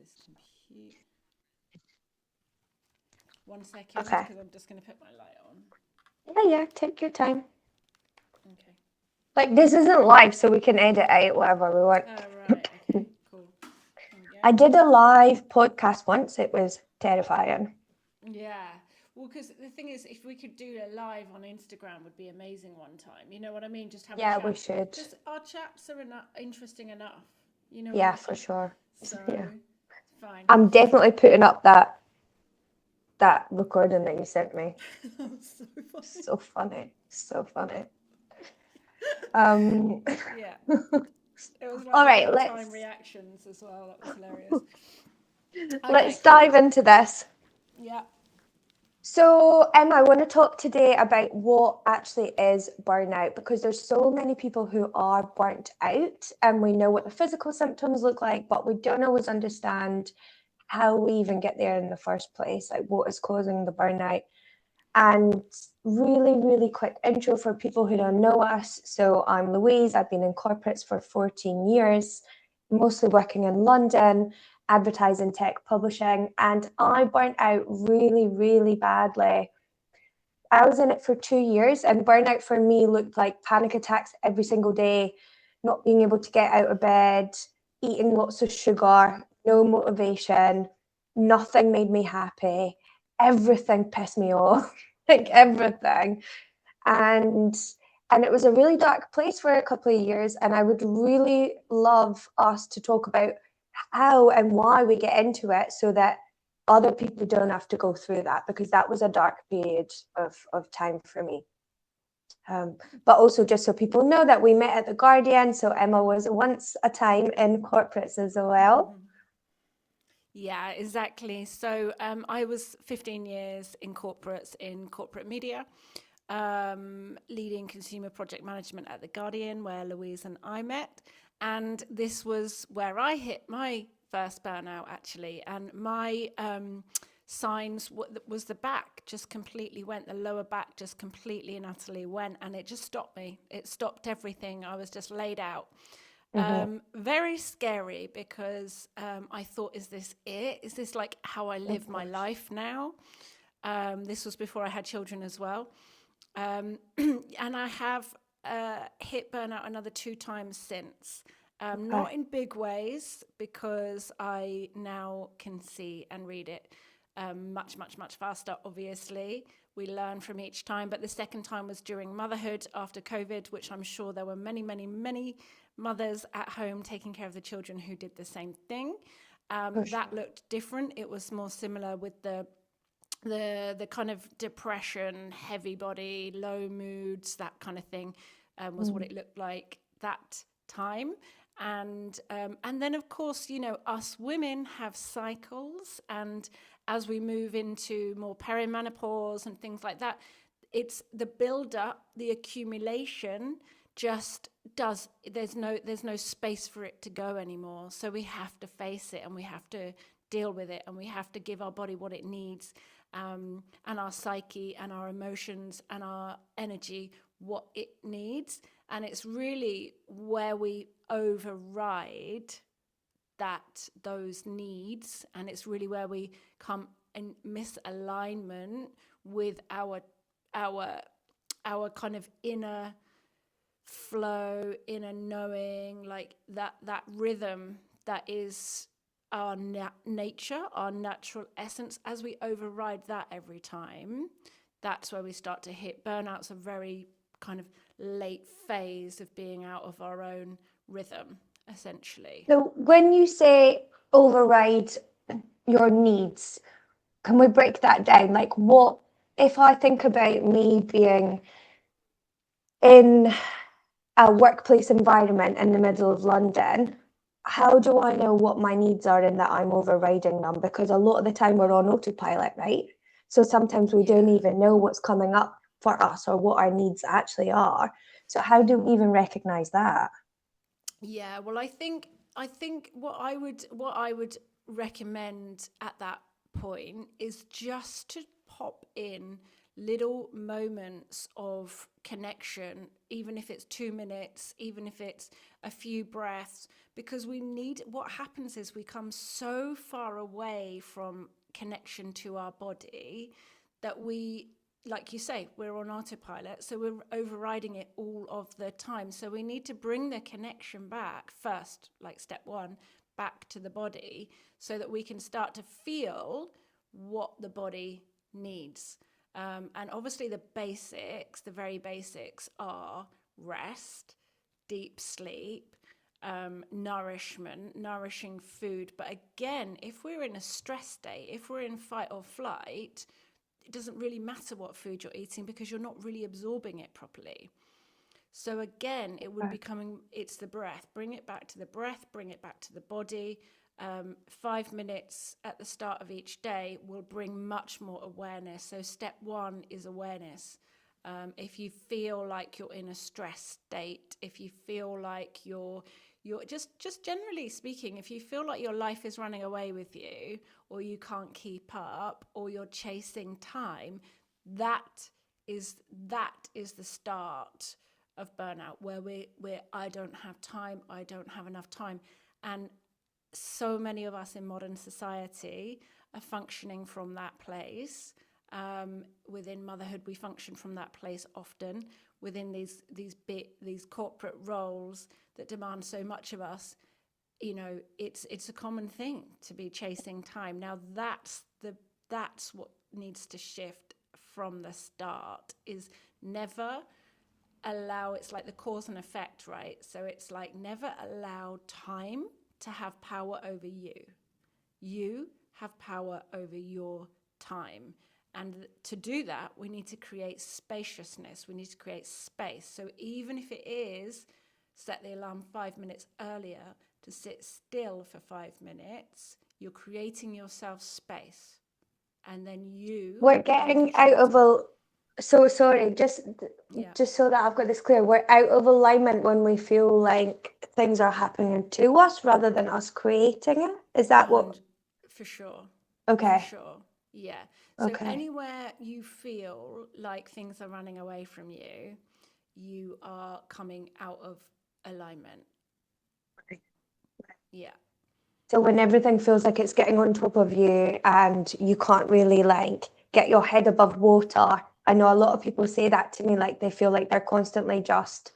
this computer. 1 second, Okay. because I'm just going to put my light on. Yeah, take your time. Okay. Like, this isn't live, so we can edit out whatever we want. Oh, right. Okay, cool. There we go. I did a live podcast once. It was terrifying. Yeah. Well, because the thing is, if we could do a live on Instagram, would be amazing one time. You know what I mean? Just have a Yeah, we chat. should. Just our chats are interesting enough. You know what Yeah, I for mean? sure. So, Yeah. it's fine. I'm definitely putting up that recording that you sent me. That was so funny. So funny. So funny. Yeah. It was like All the right, real-time reactions as well. That was hilarious. let's Okay. dive into this. Yeah. So, Emma, I want to talk today about what actually is burnout, because there's so many people who are burnt out, and we know what the physical symptoms look like, but we don't always understand how we even get there in the first place, like what is causing the burnout. And really, really quick intro for people who don't know us. So I'm Louise. I've been in corporates for 14 years, mostly working in London, advertising, tech, publishing, and I burnt out really, really badly. I was in it for 2 years, and burnout for me looked like panic attacks every single day, not being able to get out of bed, eating lots of sugar, no motivation, nothing made me happy. Everything pissed me off, like everything. And and it was a really dark place for a couple of years. And I would really love us to talk about how and why we get into it, so that other people don't have to go through that, because that was a dark period of time for me. But also, just so people know, that we met at the Guardian. So Emma was once a time in corporates as well. Yeah, exactly. So I was 15 years in corporate media, leading consumer project management at The Guardian, where Louise and I met. And this was where I hit my first burnout, actually. And my signs was the back just completely went, the lower back just completely and utterly went. And it just stopped me. It stopped everything. I was just laid out. Very scary, because I thought, is this it? Is this like how I live my life now? This was before I had children as well. And I have hit burnout another 2 times since. Not in big ways, because I now can see and read it much, much, much faster, obviously. We learn from each time. But the second time was during motherhood after COVID, which I'm sure there were many, many, many mothers at home taking care of the children who did the same thing. That looked different. It was more similar with the kind of depression, heavy body, low moods, that kind of thing, was what it looked like that time. And then, of course, you know, us women have cycles, and as we move into more perimenopause and things like that, it's the build up, the accumulation just does, there's no space for it to go anymore. So we have to face it, and we have to deal with it, and we have to give our body what it needs, and our psyche and our emotions and our energy what it needs. And it's really where we override those needs, and it's really where we come in misalignment with our kind of inner flow, inner knowing, like that rhythm that is our nature, our natural essence. As we override that every time, that's where we start to hit. Burnout's a very kind of late phase of being out of our own rhythm, essentially. So when you say override your needs, can we break that down? Like, what if I think about me being in a workplace environment in the middle of London? How do I know what my needs are and that I'm overriding them? Because a lot of the time we're on autopilot, right? So sometimes we don't even know what's coming up for us or what our needs actually are. So how do we even recognize that? Yeah, well, I think what I would recommend at that point is just to pop in little moments of connection, even if it's 2 minutes, even if it's a few breaths, because what happens is we come so far away from connection to our body that we, like you say, we're on autopilot, so we're overriding it all of the time. So we need to bring the connection back first, like step one, back to the body, so that we can start to feel what the body needs. And obviously the very basics are rest, deep sleep, nourishing food. But again, if we're in a stress state, if we're in fight or flight, it doesn't really matter what food you're eating because you're not really absorbing it properly. So again, it's the breath. Bring it back to the breath, bring it back to the body. 5 minutes at the start of each day will bring much more awareness. So step one is awareness. If you feel like you're in a stress state, if you feel like you're just generally speaking, if you feel like your life is running away with you, or you can't keep up, or you're chasing time, that is the start of burnout, where I don't have time, I don't have enough time. And so many of us in modern society are functioning from that place. Within motherhood, we function from that place often. Within these corporate roles that demand so much of us, it's a common thing to be chasing time. Now that's what needs to shift from the start. Is never allow. It's like the cause and effect, right? So it's like never allow time to have power over you. You have power over your time. And to do that, we need to create spaciousness. We need to create space. So even if it is set the alarm 5 minutes earlier to sit still for 5 minutes, you're creating yourself space. And then we're getting out of so sorry, just so that I've got this clear, we're out of alignment when we feel like things are happening to us rather than us creating it. Is that what? For sure. Okay. For sure. Yeah. So anywhere you feel like things are running away from you, you are coming out of alignment. Yeah. So when everything feels like it's getting on top of you and you can't really like get your head above water. I know a lot of people say that to me, like they feel like they're constantly just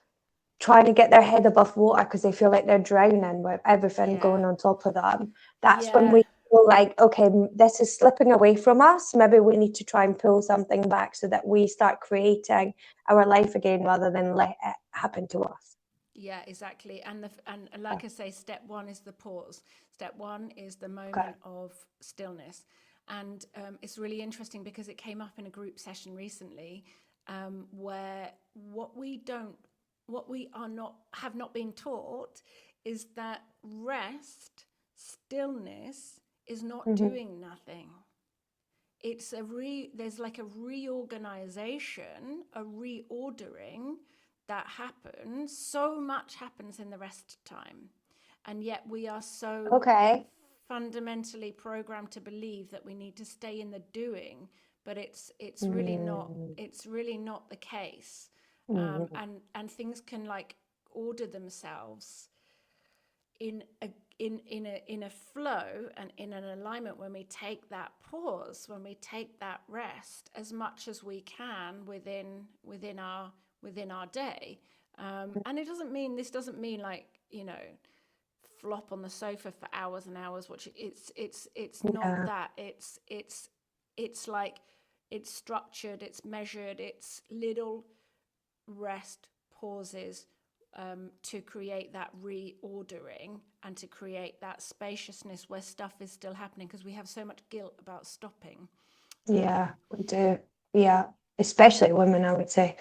trying to get their head above water because they feel like they're drowning with everything going on top of them. That's when we feel like, okay, this is slipping away from us. Maybe we need to try and pull something back so that we start creating our life again rather than let it happen to us. Yeah, exactly. And like I say, step one is the pause. Step one is the moment of stillness. And it's really interesting because it came up in a group session recently, where what we have not been taught is that rest, stillness is not doing nothing. It's there's like a reorganization, a reordering that happens. So much happens in the rest time, and yet we are so fundamentally programmed to believe that we need to stay in the doing, but it's really not the case. And things can like order themselves in a flow and in an alignment when we take that pause, when we take that rest as much as we can within our day. And this doesn't mean like, flop on the sofa for hours and hours watching. It's not that. It's like it's structured, it's measured, it's little rest pauses to create that reordering and to create that spaciousness where stuff is still happening, because we have so much guilt about stopping. Yeah, we do. Yeah, especially women, I would say.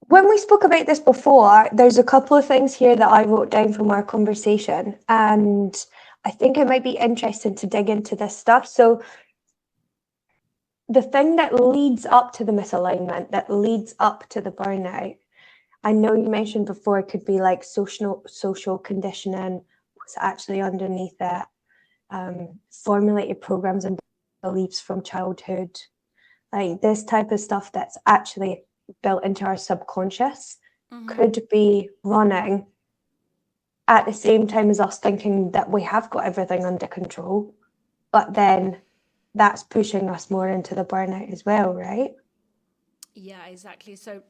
When we spoke about this before, there's a couple of things here that I wrote down from our conversation, and I think it might be interesting to dig into this stuff. So the thing that leads up to the misalignment, that leads up to the burnout, I know you mentioned before it could be like social conditioning, what's actually underneath it, formulated programs and beliefs from childhood, like this type of stuff that's actually built into our subconscious Mm-hmm. could be running at the same time as us thinking that we have got everything under control, but then that's pushing us more into the burnout as well, right? Yeah, exactly. So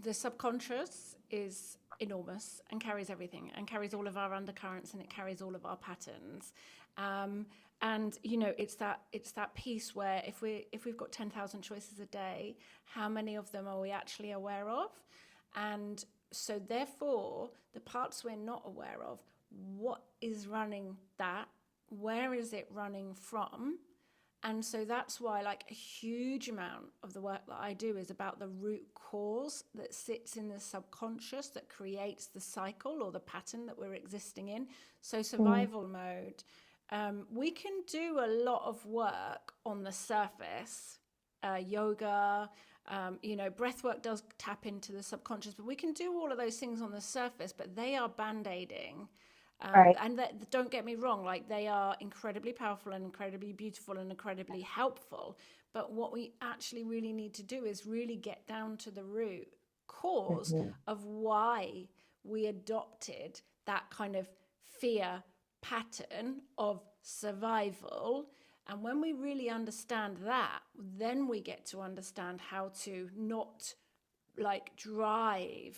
the subconscious is enormous and carries everything and carries all of our undercurrents and it carries all of our patterns. Um, and it's that piece where if we've got 10,000 choices a day, how many of them are we actually aware of? And so therefore, the parts we're not aware of, what is running that? Where is it running from? And so that's why, like, a huge amount of the work that I do is about the root cause that sits in the subconscious that creates the cycle or the pattern that we're existing in. So, Mm. survival mode, we can do a lot of work on the surface, yoga. Breath work does tap into the subconscious, but we can do all of those things on the surface, but they are band-aiding. Right. And don't get me wrong, like they are incredibly powerful and incredibly beautiful and incredibly helpful. But what we actually really need to do is really get down to the root cause Mhm. of why we adopted that kind of fear pattern of survival. And when we really understand that, then we get to understand how to not like drive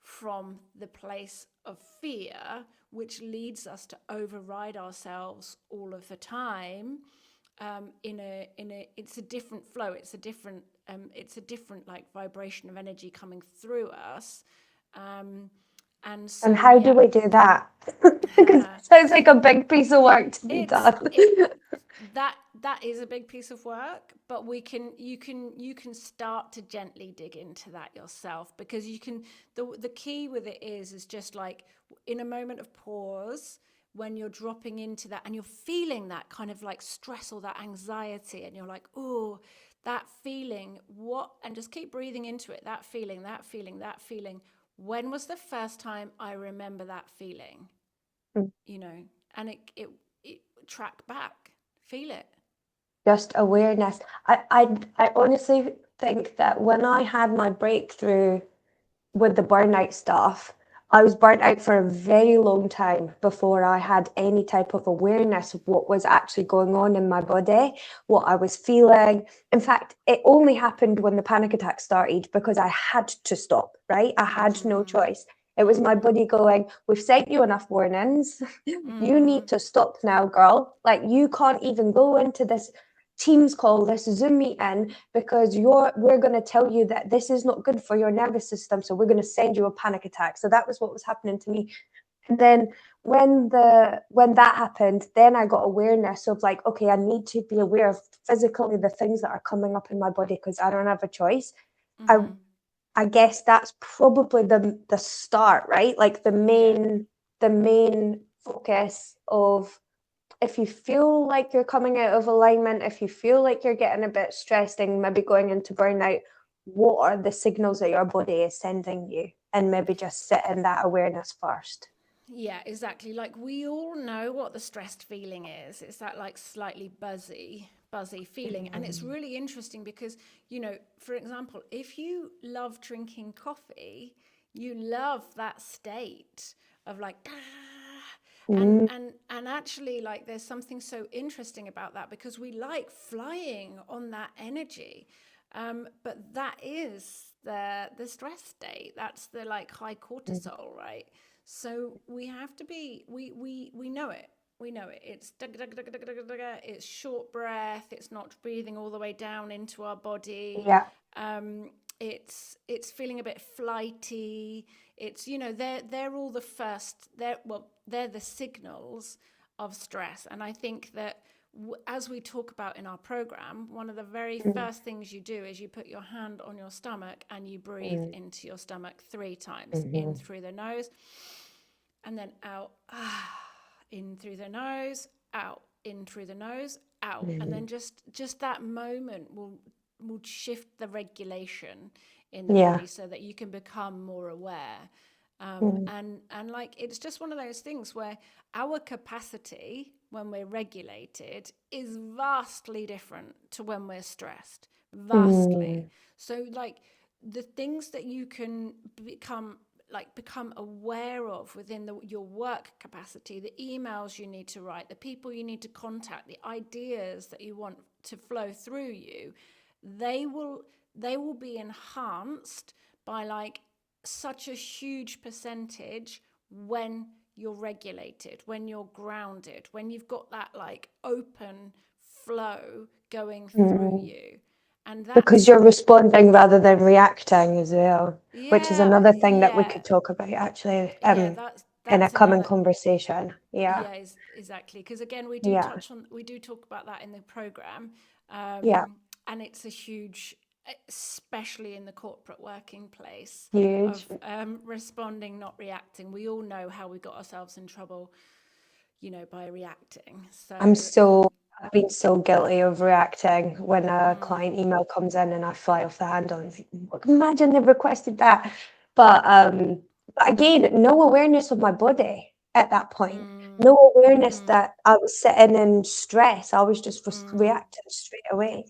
from the place of fear, which leads us to override ourselves all of the time. It's a different flow. It's a different like vibration of energy coming through us. And And so how do yeah, we do that? Because it sounds like a big piece of work to be it's done. it, that is a big piece of work, but you can start to gently dig into that yourself, because you can the key with it is just like in a moment of pause, when you're dropping into that and you're feeling that kind of like stress or that anxiety, and you're like, oh, that feeling, what, and just keep breathing into it, that feeling, that feeling, that feeling. When was the first time I remember that feeling? you know and it track back, feel it. Just awareness. I honestly think that when I had my breakthrough with the burnout stuff, I was burnt out for a very long time before I had any type of awareness of what was actually going on in my body, what I was feeling. In fact, it only happened when the panic attack started because I had to stop, right? I had no Mm-hmm. choice. It was my Mm-hmm. body going, we've sent you enough warnings. You Mm-hmm. need to stop now, girl. Like, you can't even go into this Teams call, this Zoom meeting, because we're going to tell you that this is not good for your nervous system, so we're going to send you a panic attack. So that was what was happening to me. And then when that happened, then I got awareness of like, okay, I need to be aware of physically the things that are coming up in my body because I don't have a choice. I Mm-hmm. I guess that's probably the start, right? Like Yeah. the main focus of, if you feel like you're coming out of alignment, if you feel like you're getting a bit stressed and maybe going into burnout, what are the signals that your body is sending you? And maybe just sit in that awareness first. Yeah, exactly. Like we all know what the stressed feeling is. It's that like slightly buzzy feeling. And it's Mm. really interesting because, for example, if you love drinking coffee, you love that state of like, Mm. and actually like there's something so interesting about that, because we like flying on that energy. But that is the stress state. That's the like high Mm. cortisol, right? So we have to be we know it. We know it. It's short breath. It's not breathing all the way down into our body. Yeah. It's feeling a bit flighty. It's they're all the first. They're the signals of stress. And I think that as we talk about in our program, one of the very Mm. first things you do is you put your hand on your stomach and you breathe Mm. into your stomach 3 times, in Mhm. through the nose and then out. In through the nose, out, in through the nose, out. And Mhm. then just that moment will shift the regulation in the Yeah. body so that you can become more aware. Mm. And like it's just one of those things where our capacity when we're regulated is vastly different to when we're stressed. Mm. Vastly. So like the things that you can become aware of within your work capacity, the emails you need to write, the people you need to contact, the ideas that you want to flow through you, they will be enhanced by like such a huge percentage when you're regulated, when you're grounded, when you've got that like open flow going through Mm. you. And Because that's, you're responding rather than reacting as well, which is yeah, another thing that we yeah, could talk about actually yeah, in a that's coming another. conversation. Yeah, Yeah, exactly. Because again, yeah, we do talk about that in the program, yeah. and it's a huge, especially in the corporate working place, of Huge. responding, not reacting. We all know how we got ourselves in trouble, by reacting. I'm So, so, I've been so guilty of reacting when a mm, client email comes in and I fly off the handle and think, imagine they've requested that. But again, no awareness of my body at that point. mm, No awareness mm, that I was sitting in stress. I was just mm, reacting straight away.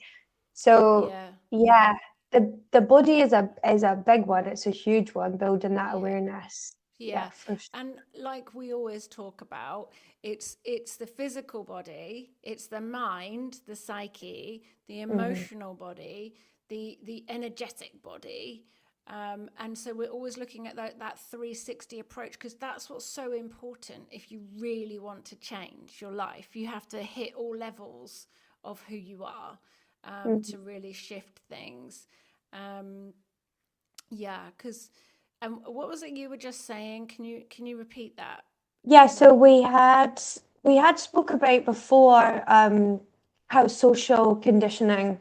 So yeah, yeah, the body is a big one. It's a huge one, building that yeah. awareness. Yeah, Yeah, for sure. and like we always talk about, it's the physical body, it's the mind, the psyche, the Mhm. emotional body, the energetic body, and so we're always looking at that 360 approach, because that's what's so important. If you really want to change your life, you have to hit all levels of who you are, Mhm. to really shift things. Um, yeah, because what was it you were just saying? Can you repeat that Yeah, for so me? we had spoke about before how social conditioning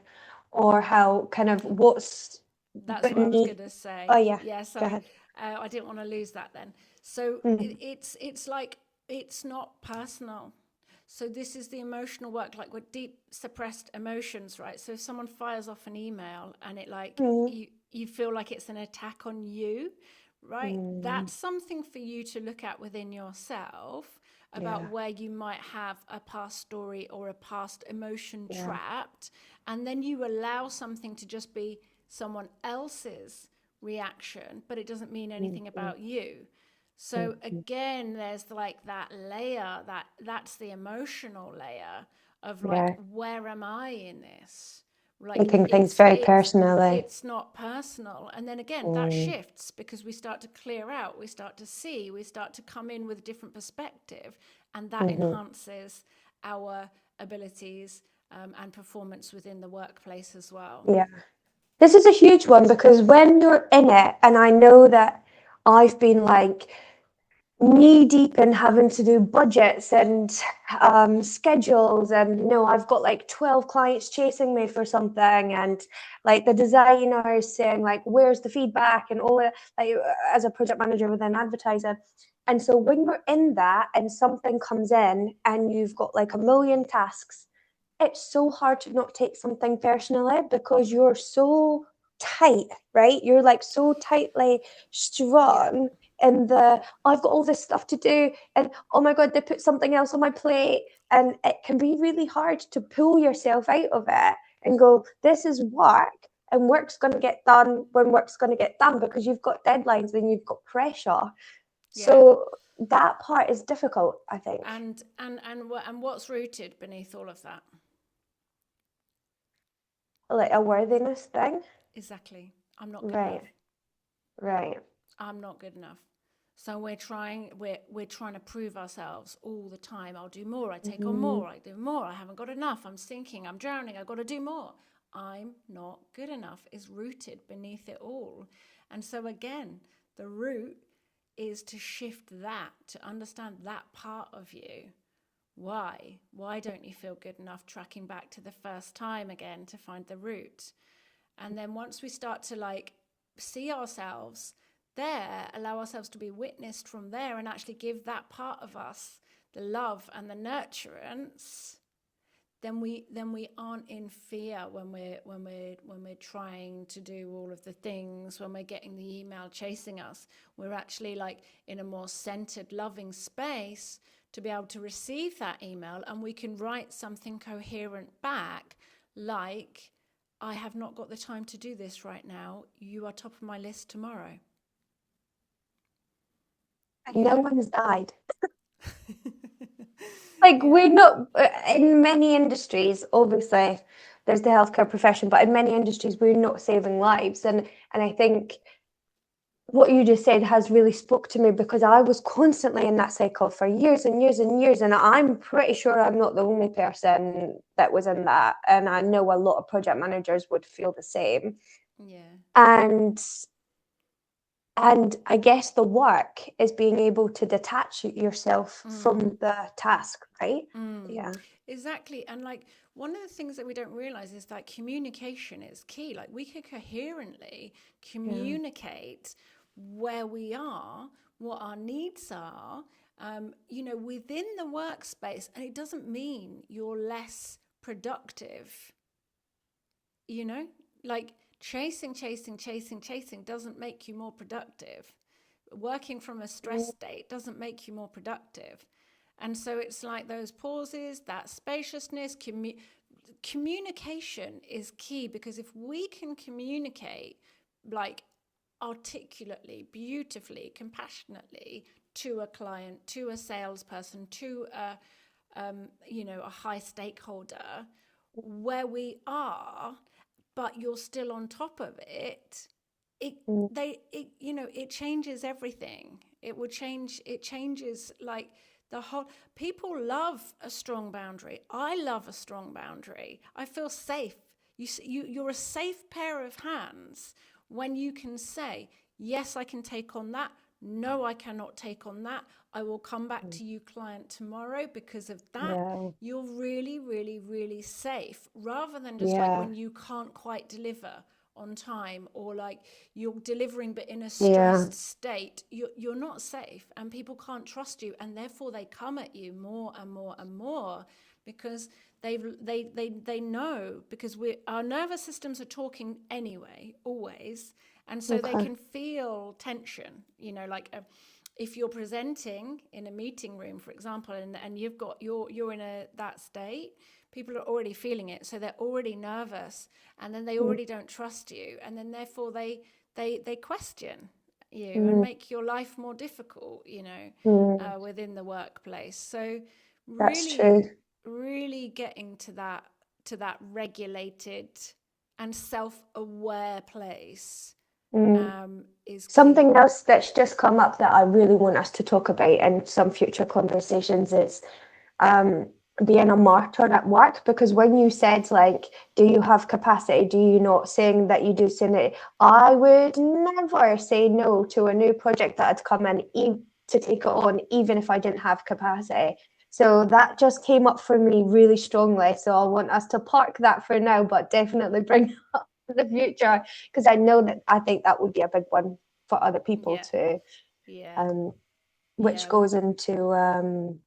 or how kind of what's That's what I was beneath. going to say. Oh yeah, Yeah, go sorry. ahead. I didn't want to lose that then. So Mhm. it's like it's not personal. So this is the emotional work, like with deep suppressed emotions, right? So if someone fires off an email and it like Mhm. you feel like it's an attack on you, right? Mhm. That's something for you to look at within yourself about Yeah, where you might have a past story or a past emotion yeah. trapped, and then you allow something to just be someone else's reaction, but it doesn't mean anything Mhm. about you. So Mhm. again, there's like that layer, that's the emotional layer of like, Yeah, where am I in this? Like taking things it's very it's personally. it's not personal. And then again, that Mm. shifts because we start to clear out, we start to see, we start to come in with a different perspective, and that Mhm. enhances our abilities, and performance within the workplace as well. Yeah. This is a huge one because when you're in it, and I know that I've been like knee deep in having to do budgets and schedules, and I've got like 12 clients chasing me for something, and like the designers saying like where's the feedback and all that, like as a project manager within advertising. And so when you're in that and something comes in and you've got like a million tasks, it's so hard to not take something personally because you're so tight, right? You're like so tightly Yeah, strung in the I've got all this stuff to do, and oh my god, they put something else on my plate, and it can be really hard to pull yourself out of it and go, this is work, and work's going to get done when work's going to get done because you've got deadlines and you've got pressure. yeah. So that part is difficult, I think. And what's rooted beneath all of that? Like a worthiness thing. Exactly. I'm not good enough. Right, right. I'm not good enough. So we're trying to prove ourselves all the time. I'll do more. I take on Mhm. more. I do more. I haven't got enough. I'm sinking. I'm drowning. I've got to do more. I'm not good enough is rooted beneath it all. And so again, the root is to shift that, to understand that part of you. Why? Why don't you feel good enough? Tracking back to the first time again to find the root. And then once we start to like see ourselves there, allow ourselves to be witnessed from there, and actually give that part of us the love and the nurturance, then we aren't in fear when we're trying to do all of the things, when we're getting the email chasing us. We're actually like in a more centered, loving space, to be able to receive that email, and we can write something coherent back, like, I have not got the time to do this right now. You are top of my list tomorrow. And no one's died. Like, Yeah. we're not, in many industries, obviously, there's the healthcare profession, but in many industries, we're not saving lives. And I think what you just said has really spoke to me, because I was constantly in that cycle for years and years and years. And I'm pretty sure I'm not the only person that was in that. And I know a lot of project managers would feel the same. Yeah. And I guess the work is being able to detach yourself from the task, right? Yeah. Exactly. And like, one of the things that we don't realize is that communication is key. Like, we could coherently communicate where we are, what our needs are, within the workspace. And it doesn't mean you're less productive, like chasing doesn't make you more productive. Working from a stress state doesn't make you more productive. And so it's like those pauses, that spaciousness, communication is key, because if we can communicate like articulately, beautifully, compassionately to a client, to a salesperson, to a high stakeholder, where we are, but you're still on top of it, it changes everything. It changes, like, the whole. People love a strong boundary. I love a strong boundary. I feel safe. You're a safe pair of hands when you can say, yes, I can take on that. No, I cannot take on that. I will come back to you, client, tomorrow. Because of that, you're really, really, really safe, rather than just like when you can't quite deliver on time, or like you're delivering but in a stressed state. You're not safe, and people can't trust you, and therefore they come at you more and more and more, because they know, because our nervous systems are talking anyway, always. And so they can feel tension, if you're presenting in a meeting room, for example, and you're in that state, people are already feeling it. So they're already nervous, and then they already don't trust you. And then therefore they question you and make your life more difficult, within the workplace. So really, really getting to that regulated and self-aware place is Something key. else that's just come up that I really want us to talk about in some future conversations is being a martyr at work. Because when you said, like, do you have capacity? Do you not? Saying that you do, saying it, I would never say no to a new project that had come in to take it on, even if I didn't have capacity. So that just came up for me really strongly. So I want us to park that for now, but definitely bring it up in the future, because I think that would be a big one for other people too. Which goes into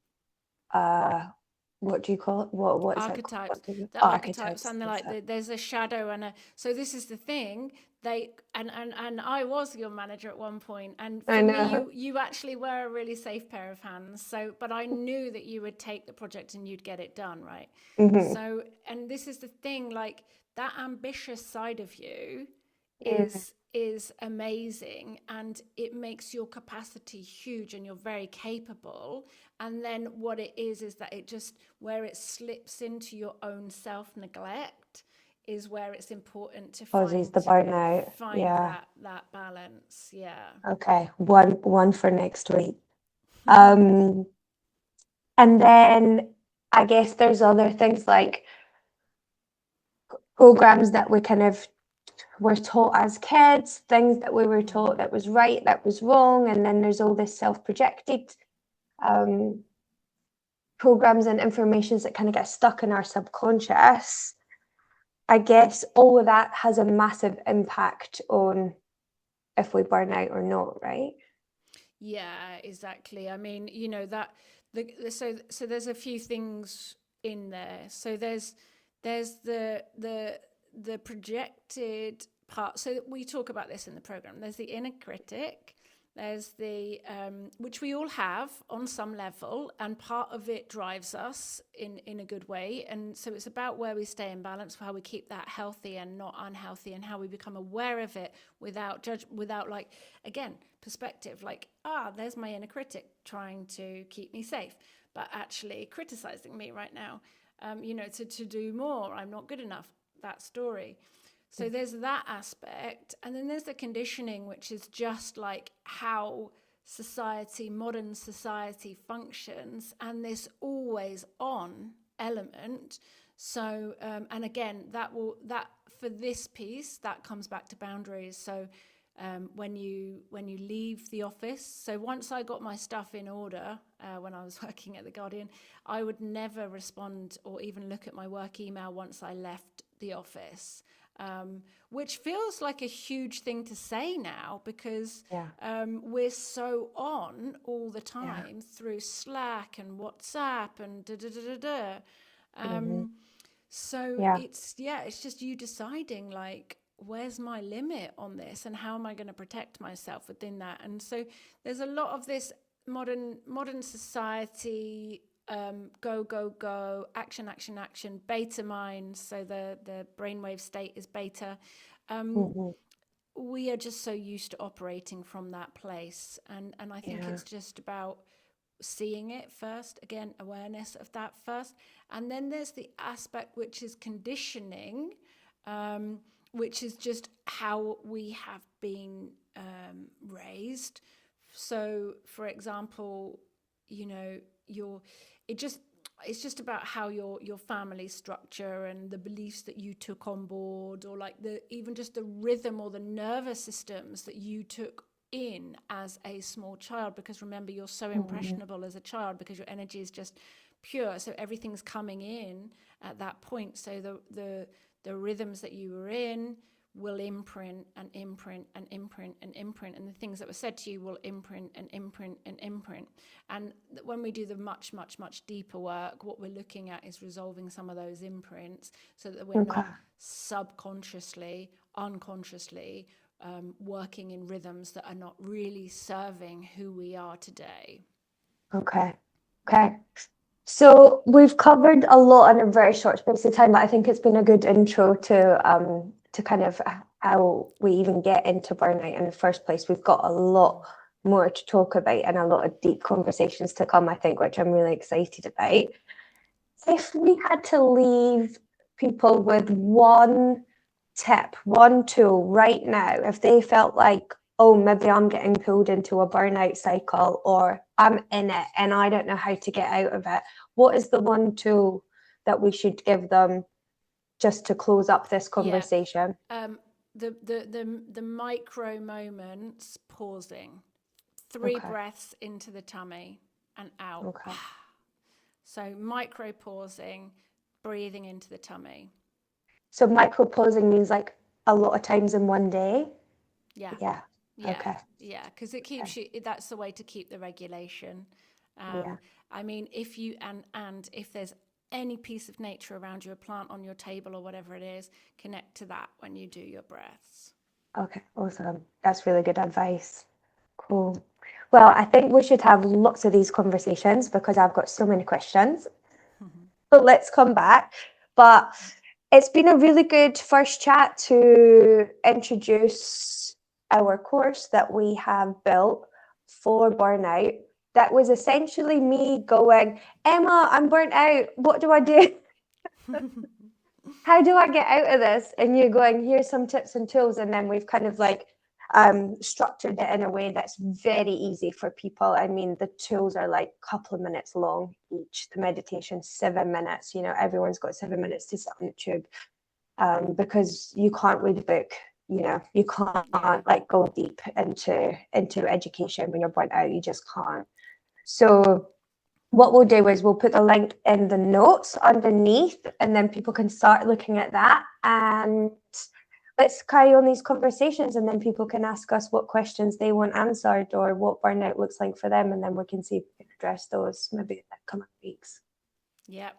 what do you call it? What is Archetypes. it called? The archetypes, and there's a shadow and a. So this is the thing. And I was your manager at one point, and for me, you actually were a really safe pair of hands. So, but I knew that you would take the project and you'd get it done, right? So, and this is the thing, like, that ambitious side of you is amazing, and it makes your capacity huge, and you're very capable. And then what it is that it just, where it slips into your own self-neglect, is where it's important to find the burnout. that balance. Okay, one for next week. And then I guess there's other things like programs that we kind of were taught as kids, things that we were taught that was right, that was wrong, and then there's all this self-projected programs and informations that kind of get stuck in our subconscious. I guess all of that has a massive impact on if we burn out or not, right? Yeah, exactly. I mean, so there's a few things in there. So there's the projected part. So we talk about this in the program. There's the inner critic, There's the, which we all have on some level, and part of it drives us in a good way. And so it's about where we stay in balance, how we keep that healthy and not unhealthy, and how we become aware of it without without like, again, perspective, like, there's my inner critic trying to keep me safe, but actually criticizing me right now, to do more. I'm not good enough, that story. So there's that aspect. And then there's the conditioning, which is just like how modern society functions, and this always on element. So, and again, that for this piece, that comes back to boundaries. So when you leave the office, so once I got my stuff in order, when I was working at the Guardian, I would never respond or even look at my work email once I left the office. Which feels like a huge thing to say now, because we're so on all the time through Slack and WhatsApp and So it's just you deciding, like, where's my limit on this, and how am I going to protect myself within that? And so there's a lot of this modern society, go, action, beta mind. So the brainwave state is beta. We are just so used to operating from that place. And I think it's just about seeing it first, again, awareness of that first. And then there's the aspect which is conditioning, which is just how we have been raised. So, for example, it's just about how your family structure and the beliefs that you took on board, or like even just the rhythm or the nervous systems that you took in as a small child. Because remember, you're so impressionable as a child because your energy is just pure, so everything's coming in at that point. So the rhythms that you were in will imprint and imprint and imprint and imprint, and the things that were said to you will imprint and imprint and imprint. And when we do the much deeper work, what we're looking at is resolving some of those imprints, so that we're not subconsciously, unconsciously working in rhythms that are not really serving who we are today. Okay. So we've covered a lot in a very short space of time, but I think it's been a good intro to kind of how we even get into burnout in the first place. We've got a lot more to talk about and a lot of deep conversations to come, I think, which I'm really excited about. If we had to leave people with one tip, one tool right now, if they felt like, oh, maybe I'm getting pulled into a burnout cycle, or I'm in it and I don't know how to get out of it, what is the one tool that we should give them just to close up this conversation? The micro moments, pausing, 3 breaths into the tummy and out. So micro pausing, breathing into the tummy. So micro pausing means like a lot of times in one day? Yeah, because it keeps you, that's the way to keep the regulation. I mean, if you, and if there's any piece of nature around you, a plant on your table or whatever it is, connect to that when you do your breaths. Okay, awesome. That's really good advice. Cool. Well, I think we should have lots of these conversations because I've got so many questions. So let's come back. But it's been a really good first chat to introduce our course that we have built for burnout. That was essentially me going, Emma, I'm burnt out. What do I do? How do I get out of this? And you're going, here's some tips and tools. And then we've kind of like structured it in a way that's very easy for people. I mean, the tools are like a couple of minutes long each. The meditation, 7 minutes. Everyone's got 7 minutes to sit on the tube because you can't read a book. You can't like go deep into education when you're burnt out. You just can't. So what we'll do is we'll put the link in the notes underneath, and then people can start looking at that, and let's carry on these conversations, and then people can ask us what questions they want answered or what burnout looks like for them, and then we can see if we can address those maybe in the coming weeks. Yep.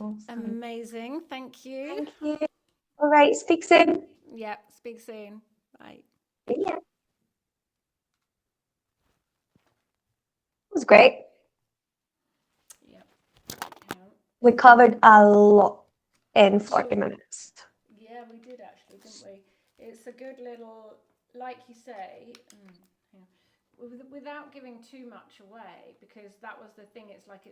Awesome. Amazing. Thank you. Thank you. All right, speak soon. Yep, speak soon. Bye. Yeah. was great. Yeah. We covered a lot in 40 minutes. Yeah, we did actually, didn't we? It's a good little, like you say, without giving too much away, because that was the thing. It's like